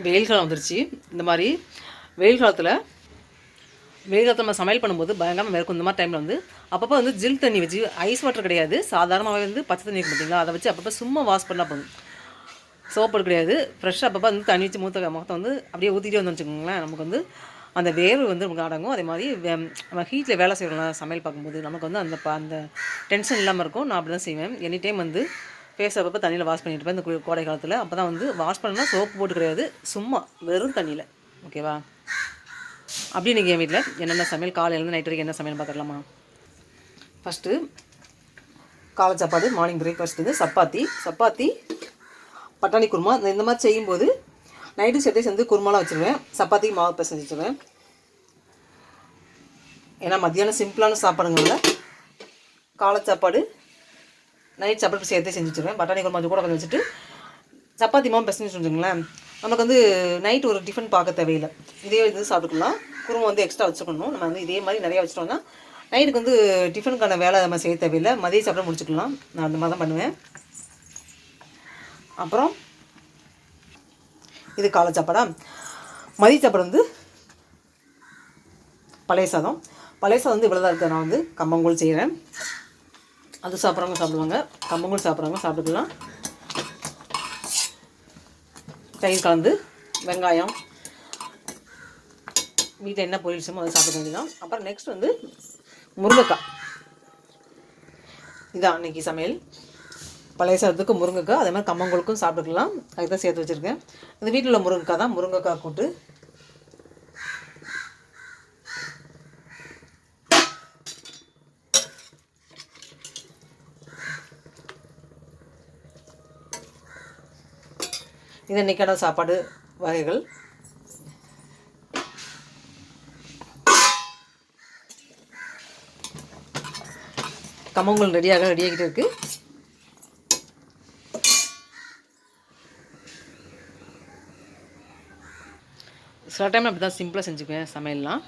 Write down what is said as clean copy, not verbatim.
வெயில் காலம் வந்துருச்சு. இந்த மாதிரி வெயில் காலத்தில் நம்ம சமையல் பண்ணும்போது பயங்கரமாக இருக்கும். இந்த மாதிரி டைமில் வந்து அப்பப்போ வந்து ஜில் தண்ணி வச்சு, ஐஸ் வாட்டர் கிடையாது, சாதாரணமாகவே வந்து பச்சை தண்ணி இருக்கும் பார்த்தீங்களா, அதை வச்சு அப்பப்போ சும்மா வாஷ் பண்ணால் போதும். சோப்பு கிடையாது, ஃப்ரெஷ்ஷாக அப்பப்போ வந்து தண்ணி வச்சு முகத்தை வந்து அப்படியே ஊற்றிட்டே வந்து வச்சுக்கோங்களேன். நமக்கு வந்து அந்த வேர்வை வந்து நமக்கு அடங்கும். அதே மாதிரி நம்ம ஹீட்டில் வேலை செய்கிறோம்ல சமையல் பார்க்கும்போது, நமக்கு வந்து அந்த டென்ஷன் இல்லாமல் இருக்கும். நான் அப்படி தான் செய்வேன். எனி டைம் வந்து ஃபேஸ் அப்பப்போ தண்ணியில் வாஷ் பண்ணிட்டு இருப்பேன் இந்த கோடை காலத்தில். அப்போ தான் வந்து வாஷ் பண்ணால் சோப்பு போட்டு கிடையாது, சும்மா வெறும் தண்ணியில். ஓகேவா? அப்படி நீங்கள் என் வீட்டில் என்னென்ன சமையல் காலையிலேருந்து நைட் வரைக்கும் என்ன சமையல் பார்த்துடலாமா? ஃபஸ்ட்டு காலை சாப்பாடு, மார்னிங் பிரேக்ஃபாஸ்ட் வந்து சப்பாத்தி பட்டாணி குருமா. இந்த மாதிரி செய்யும்போது நைட்டு சேர்த்து குருமாலாம் வச்சுருவேன். சப்பாத்திக்கு மாவு பிசைஞ்சு வச்சுருவேன். ஏன்னா மத்தியானம் சிம்பிளான சாப்பாடுங்கள காலை சாப்பாடு நைட் சாப்பாடு சேர்த்தே செஞ்சு வச்சுருவேன். பட்டாணி குருமா கூட கொஞ்சம் வச்சுட்டு சப்பாத்தி மாவு பிசைஞ்சு வச்சுருங்களேன். நமக்கு வந்து நைட் ஒரு டிஃபன் பார்க்க தேவையில்லை. இதே இது சாப்பிட்டுக்கலாம். குருமா வந்து எக்ஸ்ட்ரா வச்சுக்கணும். நம்ம வந்து இதே மாதிரி நிறையா வச்சுட்டோம்னா நைட்டுக்கு வந்து டிஃபனுக்கான வேலை நம்ம செய்ய தேவையில்லை. மதிய சாப்பிட முடிச்சுக்கலாம். நான் அந்த மாதிரி தான் பண்ணுவேன். அப்புறம் இது காலை சாப்பாடா. மதிய சாப்பாடு வந்து பழைய சாதம் வந்து இவ்வளோ தான் இருக்குது. நான் வந்து கம்பங்கூழ் செய்கிறேன். அது சாப்பிட்றவங்க சாப்பிடுவாங்க, கம்பங்கூழ் சாப்பிட்றவங்க சாப்பிட்டுக்கலாம். தயிர் கலந்து வெங்காயம் வீட்டில் என்ன பொரியல் செய்யுமோ அதை சாப்பிட வேண்டியதான். அப்புறம் நெக்ஸ்ட் வந்து முருங்கைக்காய். இதான் அன்றைக்கி சமையல். பழைய சாதத்துக்கு முருங்கைக்காய், அதே மாதிரி கம்பங்கூழுக்கும் சாப்பிட்டுக்கலாம். அதுக்கு தான் சேர்த்து வச்சுருக்கேன். இது வீட்டில் உள்ள முருங்கைக்காய் தான், முருங்கைக்காய் கூட்டு. இது இன்றைக்கான சாப்பாடு வகைகள். கம்பங்கூழ் ரெடியாகிட்டு இருக்குது. சில டைம் அப்படி தான் சிம்பிளாக செஞ்சுக்குவேன் சமையல்லாம்.